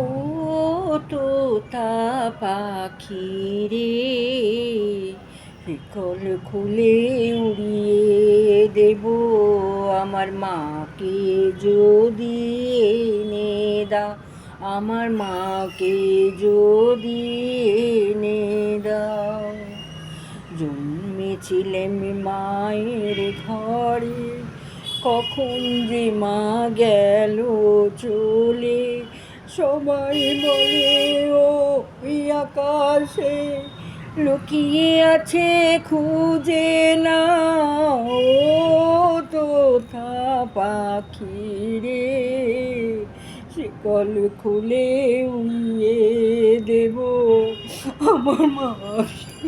ও তোতা পাখি রে, শিকল খুলে উড়িয়ে দেব আমার মাকে যদি এনে দাও, আমার মাকে যদি এনে দাও। জন্মেছিলেম মায়ের ঘরে, কখন যে মা গেল চলে। সবাই বলে ও আকাশে লুকিয়ে আছে, খুঁজে নাও। ও তোতা পাখি রে, শিকল খুলে উড়িয়ে দেব আমার মাকে।